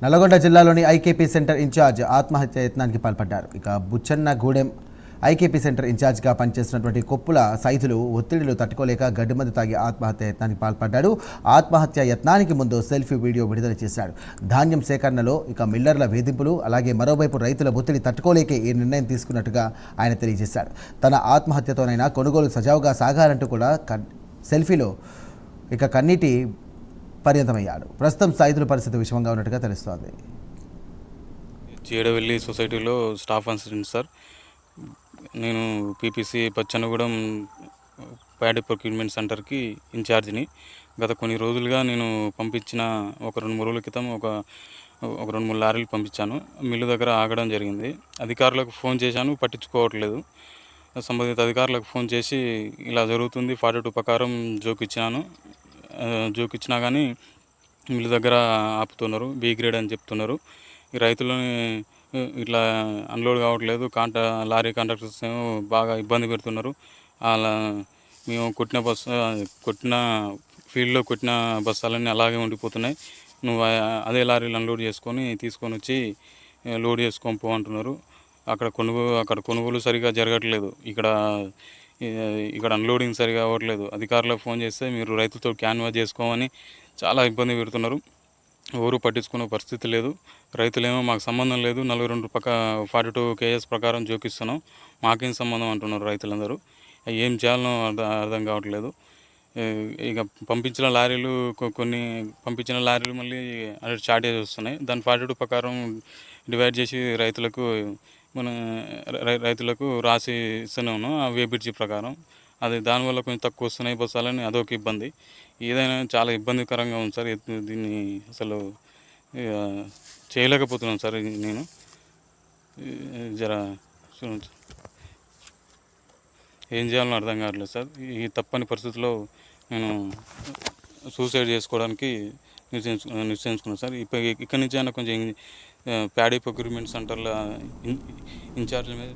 నల్లగొండ జిల్లాలోని IKP centre incharge ఆత్మహత్య యత్నానికి పాల్పడ్డారు. ఇక బుచ్చన్నగూడెం ఐకేపీ సెంటర్ ఇన్ఛార్జ్గా పనిచేస్తున్నటువంటి కొప్పుల సైదులు ఒత్తిడిలు తట్టుకోలేక గడ్డిమందు తాగి ఆత్మహత్య యత్నానికి పాల్పడ్డాడు. ఆత్మహత్య యత్నానికి ముందు సెల్ఫీ వీడియో విడుదల చేశాడు. ధాన్యం సేకరణలో ఇక మిల్లర్ల వేధింపులు, అలాగే మరోవైపు రైతుల ఒత్తిడి తట్టుకోలేకే ఈ నిర్ణయం తీసుకున్నట్టుగా ఆయన తెలియజేశాడు. తన ఆత్మహత్యతోనైనా కొనుగోలు సజావుగా సాగాలంటూ కూడా సెల్ఫీలో ఇక కన్నీటి పర్యంతమయ్యాడు. ప్రస్తుతం సైదుల పరిస్థితి విషమంగా ఉన్నట్టుగా తెలుస్తోంది. చీడవెల్లి సొసైటీలో స్టాఫ్ అసిస్టెంట్ సార్. నేను పీపీసీ పచ్చనగూడెం ప్యాడీ ప్రొక్యూర్మెంట్ సెంటర్కి ఇన్ఛార్జిని. గత కొన్ని రోజులుగా నేను పంపించిన ఒక 2-3 రోజుల క్రితం ఒక 2-3 లారీలు పంపించాను. మిల్లు దగ్గర ఆగడం జరిగింది. అధికారులకు ఫోన్ చేశాను, పట్టించుకోవట్లేదు. సంబంధిత అధికారులకు ఫోన్ చేసి ఇలా జరుగుతుంది 42 ప్రకారం జోకిచ్చినా కానీ మిల్లు దగ్గర ఆపుతున్నారు, బి గ్రేడ్ అని చెప్తున్నారు. ఈ రైతులని ఇట్లా అన్లోడ్ కావట్లేదు. లారీ కాంట్రాక్టర్స్ ఏమో బాగా ఇబ్బంది పెడుతున్నారు. అలా మేము కొట్టిన ఫీల్డ్లో కొట్టిన బస్తాలన్నీ అలాగే ఉండిపోతున్నాయి. నువ్వు అదే లారీలు అన్లోడ్ తీసుకొని వచ్చి లోడ్ చేసుకొని పో అంటున్నారు. అక్కడ కొనుగోలు సరిగా జరగట్లేదు. ఇక్కడ అన్లోడింగ్ సరిగా అవ్వట్లేదు. అధికారులకు ఫోన్ చేస్తే మీరు రైతులతో క్యాన్వాస్ చేసుకోమని చాలా ఇబ్బంది పెడుతున్నారు. ఎవరు పట్టించుకునే పరిస్థితి లేదు. రైతులేమో మాకు సంబంధం లేదు, 42 కేఎస్ ప్రకారం జోకిస్తున్నాం, మాకేం సంబంధం అంటున్నారు రైతులందరూ. ఏం చేయాలనో అర్థం కావట్లేదు. ఇక పంపించిన లారీలు మళ్ళీ షార్టేజ్ వస్తున్నాయి. దాని 42 ప్రకారం డివైడ్ చేసి రైతులకు రాసి ఇస్తూనే ఉన్నాం ఆ వేబిడ్జీ ప్రకారం. దానివల్ల కొంచెం తక్కువ వస్తున్నాయి బస్సాలని, అదొక ఇబ్బంది. ఏదైనా చాలా ఇబ్బందికరంగా ఉంది సార్. దీన్ని అసలు చేయలేకపోతున్నాను సార్. నేను ఏం చేయాలో అర్థం కావట్లేదు సార్. ఈ తప్పని పరిస్థితుల్లో నేను సూసైడ్ చేసుకోవడానికి నిశ్చయించుకున్నాను సార్. ఇక్కడి నుంచి అయినా కొంచెం ప్యాడీ ప్రొక్యూర్మెంట్ సెంటర్ల ఇన్ఛార్జ్ మీద